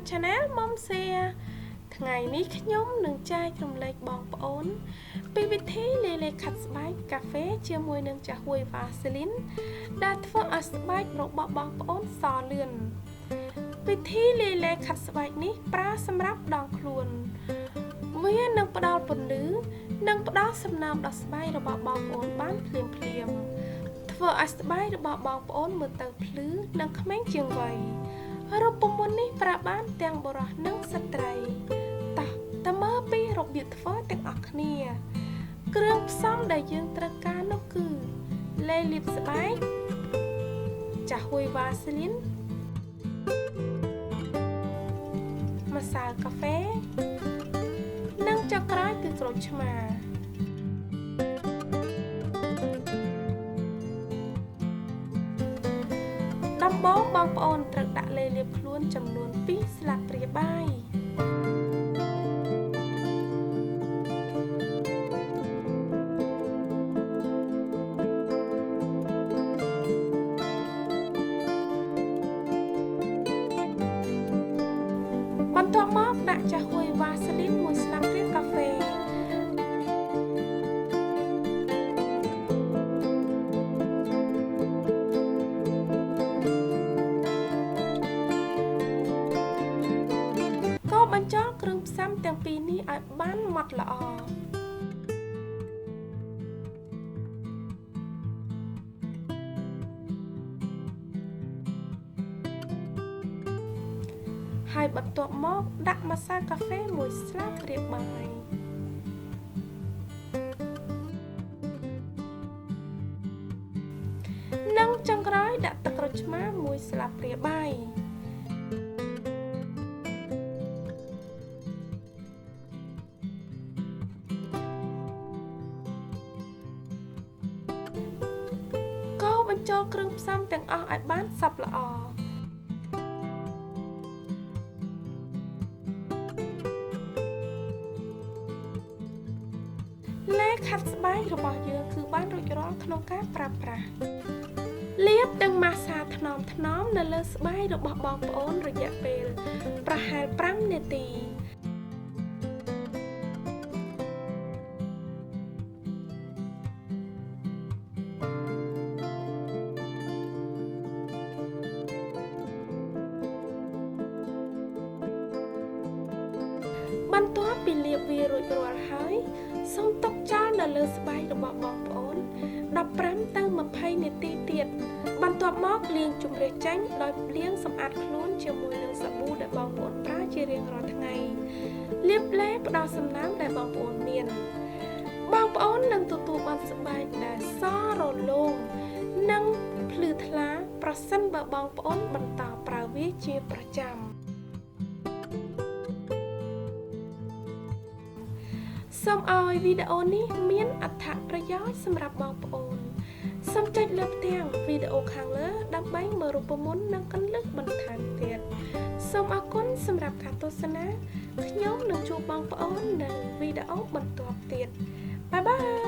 Channel មុំសៀថ្ងៃនេះខ្ញុំនឹងចែករំលែកបងប្អូនពីវិធីលេលេខាត់ស្បែកកាហ្វេជាមួយនឹងចាហួយវ៉ាសេលីនដែលធ្វើឲ្យស្បែករបស់បងប្អូនសលឿនវិធីលេលេខាត់ស្បែកនេះប្រើសម្រាប់ដងខ្លួនវានឹងផ្ដល់ពន្លឺនិងផ្ដល់សំណើមដល់ស្បែករបស់បងប្អូនបានភ្លាមៗធ្វើឲ្យស្បែករបស់បងប្អូនមើលទៅភ្លឺនិងក្មេងជាងវ័យរូបមន្តនេះប្រើបានទាំងបុរសនិងស្ត្រីតោះតើមើលពីរបៀបធ្វើទាំងអស់គ្នាគ្រឿងផ្សំដែលយើងត្រូវការនោះគឺលេលាបស្បែកចាហួយវ៉ាសេលីនម្សៅកាហ្វេនិងចុងក្រោយគឺក្រូចឆ្មាដំបូងបងប្អូនត្រូវដាក់លេលាបខ្លួនចំនួន2ស្លាបព្រាបាយបន្ទាប់មកដាក់ចាហួយវ៉ាសេលីន1ស្លាបព្រាកាហ្វេបញ្ចូលគ្រឿងផ្សំទាំងពីរនេះឲ្យបានម៉ត់ល្អហើយបន្ទាប់មកដាក់ម្សៅកាហ្វេ1ស្លាបព្រាបាយនិងចុងក្រោយដាក់ទឹកក្រូចឆ្មា1ស្លាបព្រាបាយបញ្ចូលគ្រឿងផ្សំទាំងអស់ឲ្យបានសព្វល្អលេខាត់ស្បែករបស់យើងគឺបានរួចរាល់ក្នុងការប្រើប្រាស់លាបនិងម៉ាស្សាថ្នមៗនៅលើស្បែករបស់បងប្អូនរយៈពេលប្រហែល5នាទីបន្ទាប់ពីលាបវារួចរាល់ហើយសូមទុកចោលនៅលើស្បែករបស់បងប្អូន15ទៅ20នាទីទៀតបន្ទាប់មកលាងជម្រះចេញដោយលាងសម្អាតខ្លួនជាមួយនឹងសាប៊ូដែលបងប្អូនប្រើជារៀងរាល់ថ្ងៃលាបឡេផ្ដល់សំណើមដែលបងប្អូនមានបងប្អូននឹងទទួលបានស្បែកដែលសរលោងនិងភ្លឺថ្លាប្រសិនបើបងប្អូនបន្តប្រើវាជាប្រចាំសូមឲ្យវីដេអូនេះមានអត្ថប្រយោជន៍សម្រាប់បងប្អូនសូមចុចលើផ្ទាំងវីដេអូខាងលើដើម្បីមើលរូបមន្តនិងគន្លឹះបន្ថែមទៀតសូមអរគុណសម្រាប់ការទស្សនាខ្ញុំនឹងជួបបងប្អូននៅវីដេអូបន្ទាប់ទៀតបាយបាយ